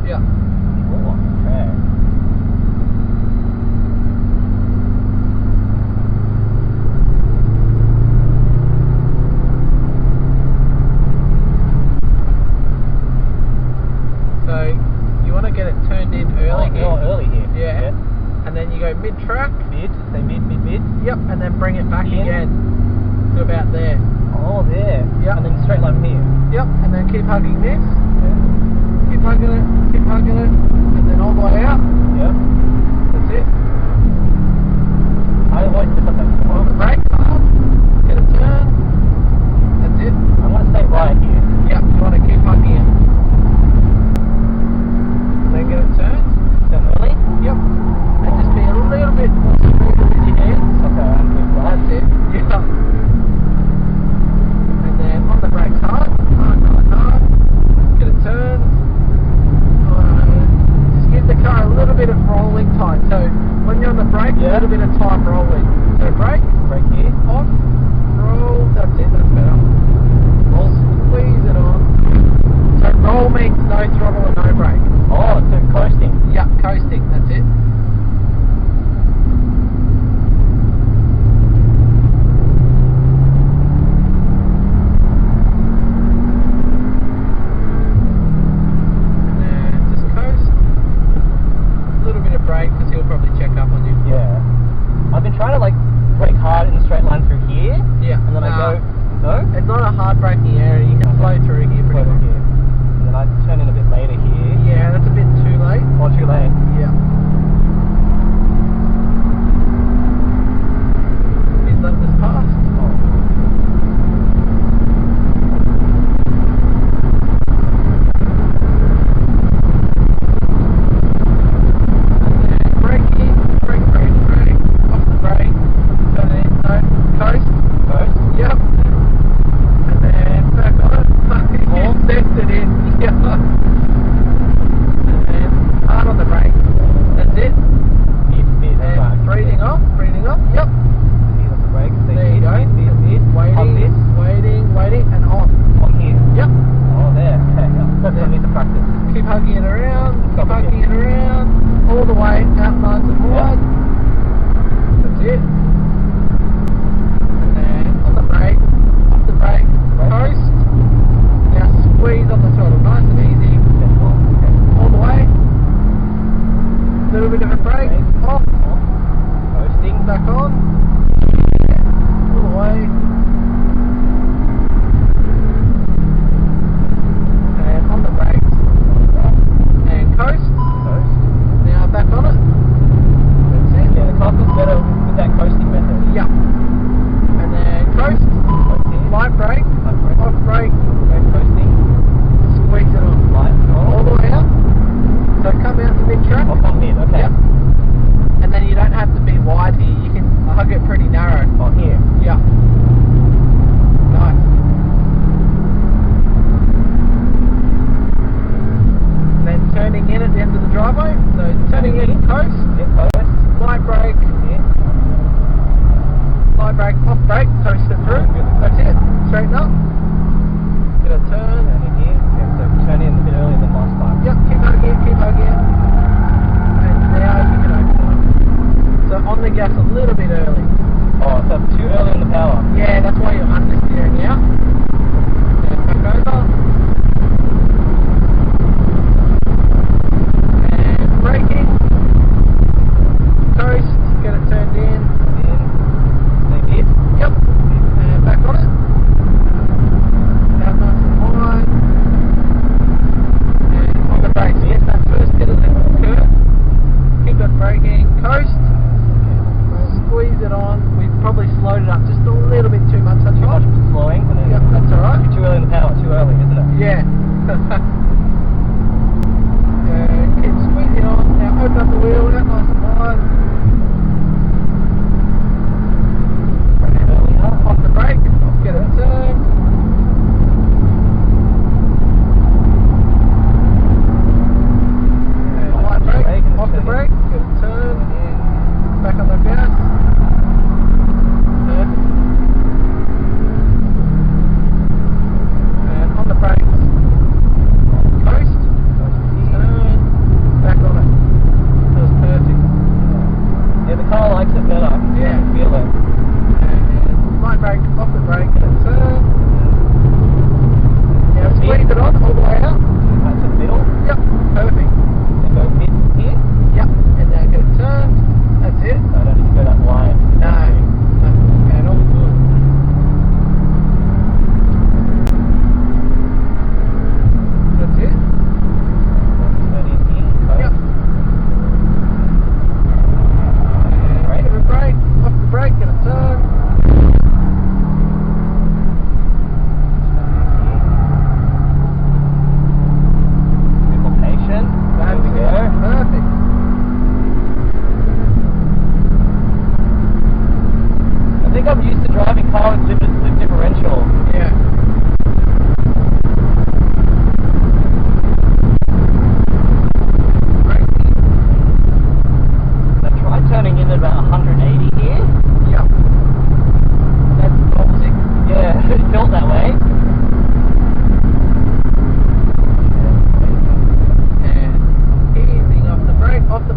Yeah. Oh, okay. So you want to get it turned in early here. Oh, early here. Yeah. And then you go mid-track. Mid, say mid. Yep, and then bring it back In. again to about there. Oh, there. Yep. And then straight line here. Yep, and then keep hugging this. Yeah. Keep hugging it, and then all the way out. Yep. That's it. I always just like that. On the brake, hard. Get a turn. That's it. I'm going to stay right here. Yep, you want to keep hugging it. Then get it turned. Turn early. Yep. And just be a little bit more smooth with your hands. Okay, I'm good. That's it. Yeah. And then on the brakes hard. Hard. Get a turn. Just give the car a little bit of rolling time. So when you're on the brake, a little bit of time rolling. So brake here, off, roll. That's it. That's better. Roll, squeeze it on. So roll means no throttle and no brake. Oh, so coasting. Yeah, coasting. That's it. Because he'll probably check up on you. Yeah. I've been trying to like brake hard in a straight line through here. Yeah. And then I go. It's not a hard braking area. You can flow through here pretty much. Here. And then I turn in a bit later here. Yeah, that's a bit too late. Or too late. Yeah. He's let this pass.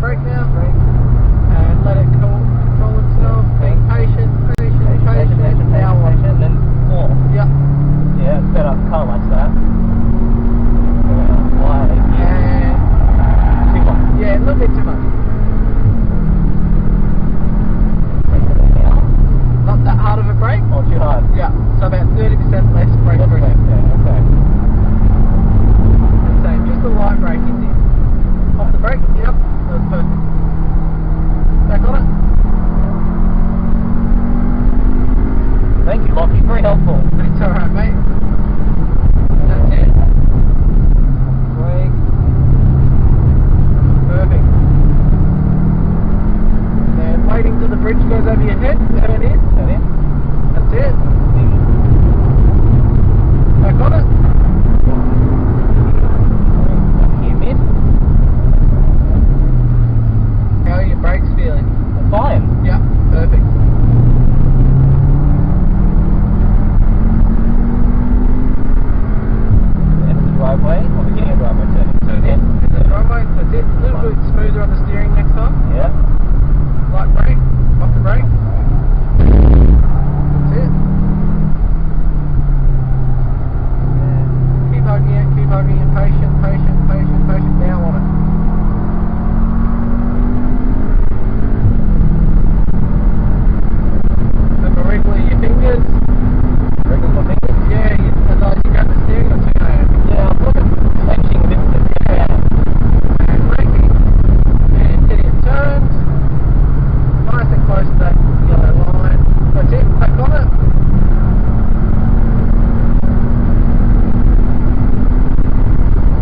brake now. And let it control itself. Be patient. Now on. And then more. Yep. Yeah, it's better. Car likes that. Wide. And Too much. yeah, a little bit too much. Not that hard of a brake. Or too hard. Yeah. So about 30% less brake pressure. Yeah, okay. And same, just a light brake in there. Off the brake. Yep. That's perfect. Back on it. Thank you, Lachie. Very helpful. That's alright, mate. That's it. Brake. Perfect. And waiting till the bridge goes over your head. Turn in. Turn in. That's it. Back on it. Here, mid. How are your brakes feeling? Fine. Yep. Perfect. Driveway, or beginning of driveway turning. Turn in. The driveway. That's it. A little bit smoother on the steering next time. Yeah. Light brake. Off the brake. That's it. Keep hugging it. Keep hugging it. Patient. Now on it. Remember wriggling your fingers. Wriggling my fingers? Yeah, as long as you grab the steering or two hands. Yeah, I'm looking at clenching a bit with the steering. And braking. And getting it turned. Nice and close to that yellow line. That's it, back on it.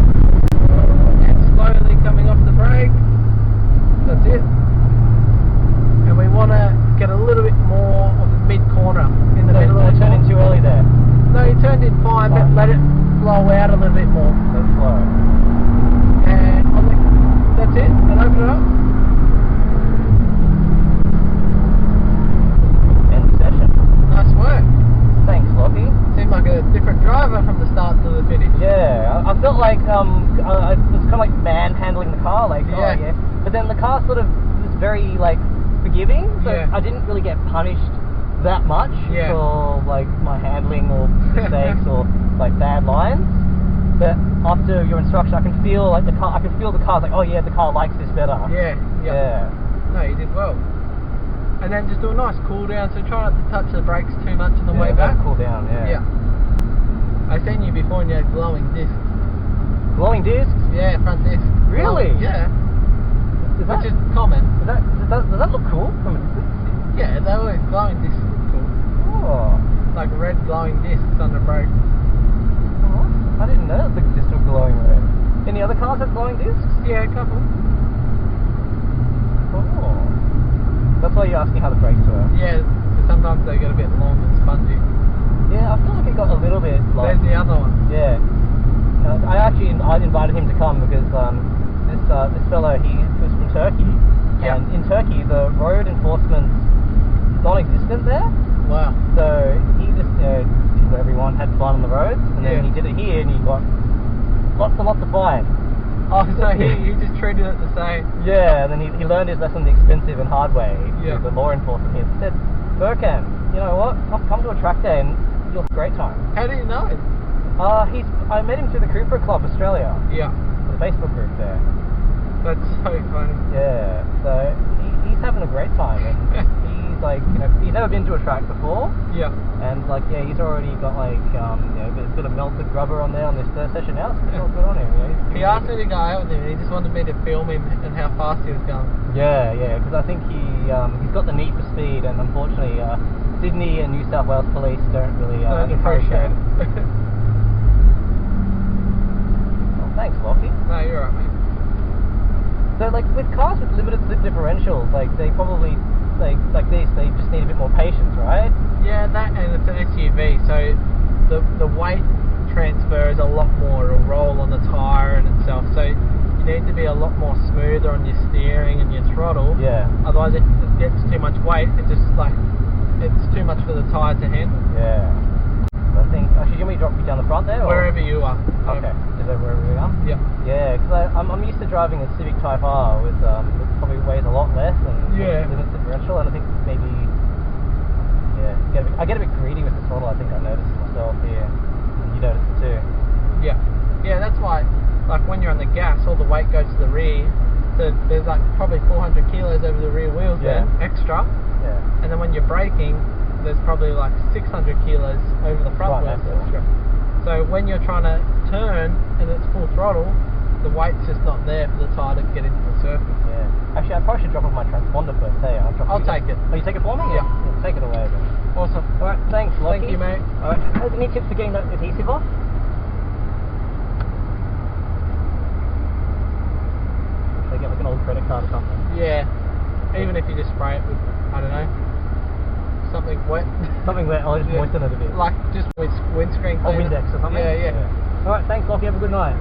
And slowly coming off the brake. That's it. And we want to get a little bit more of the mid corner in the middle of I the turned in too early there. No, you turned in fine, but let it flow out a little bit more. So slow. And that's it, and open it up. End session. Nice work. Thanks, Lachie. Seemed like a different driver from the start to the finish. Yeah, I felt like I was kind of like manhandling the car, like Yeah. oh yeah. But then the car sort of was very like forgiving, so Yeah. I didn't really get punished that much Yeah. for like my handling or mistakes or like bad lines. But after your instruction, I can feel like the car. I can feel the car's like, oh yeah, the car likes this better. Yeah. Yeah. No, you did well. And then just do a nice cool down, so try not to touch the brakes too much on the way let back. it cool down. Yeah. I seen you before and you had glowing discs. Glowing discs. Yeah, front disc. Really? Yeah. Does Which is common. does that look cool from a distance? Yeah, they always glowing discs look cool. Oh. Like red glowing discs on the brake. I didn't know the discs were glowing red. Any other cars have glowing discs? Yeah, a couple. Oh. That's why you asked me how the brakes were. Yeah, because sometimes they get a bit long and spongy. Yeah, I feel like it got a little bit like. There's the other one. Yeah. I invited him to come because this fellow, he was from Turkey. Yeah. And in Turkey, the road enforcement's non-existent there. Wow. So he just, everyone had fun on the roads, and then he did it here, and he got lots and lots of fines. Oh, so he just treated it the same. Yeah, and then he learned his lesson the expensive and hard way. Yeah. The law enforcement here said, Burkham, you know what? Come to a track day and you'll have a great time. How do you know him? I met him through the Cupra Club Australia, Yeah. the Facebook group there. That's so funny. Yeah, so he's having a great time, and he's like, he's never been to a track before. Yeah. And like, he's already got like, a bit of melted rubber on there on this third session out. So it's all good on him. He asked me to go out with him, and he just wanted me to film him and how fast he was going. Yeah, because I think he's got the need for speed, and unfortunately, Sydney and New South Wales police don't really encourage that. Well, thanks, Lachie. No, you're right, mate. So, like with cars with limited slip differentials, like they probably like this, they just need a bit more patience, right? Yeah, that, and it's an SUV, so the weight transfer is a lot more. It'll roll on the tyre and itself, so you need to be a lot more smoother on your steering and your throttle. Yeah. Otherwise, it gets too much weight. It just it's too much for the tyre to handle. Yeah. That's think. Actually, do you want me to drop you down the front there? Or? Wherever you are. Okay. Is that wherever we are? Yeah. Yeah, because I'm used to driving a Civic Type R with probably weighs a lot less and limits differential, and I think maybe I get a bit greedy with the throttle. I think I noticed myself here, and you noticed it too. Yeah. Yeah, that's why. Like when you're on the gas, all the weight goes to the rear. So there's like probably 400 kilos over the rear wheels then, extra. Yeah. And then when you're braking, there's probably like 600 kilos over the front wheels extra. So when you're trying to turn and it's full throttle, the weight's just not there for the tyre to get into the surface. Yeah. Actually, I probably should drop off my transponder first. Hey, I'll take it. Oh, you take it for me? Yeah. Take it away then. Awesome. All right. Thanks, Lachie. Thank you, mate. All right. Any tips for getting that adhesive off? Should I get like an old credit card or something? Yeah. Even if you just spray it with, I don't know, something wet. Something wet. I'll just moisten it a bit. Like just windscreen cleaner. Or Windex or something? Yeah. All right. Thanks, Lachie. Have a good night.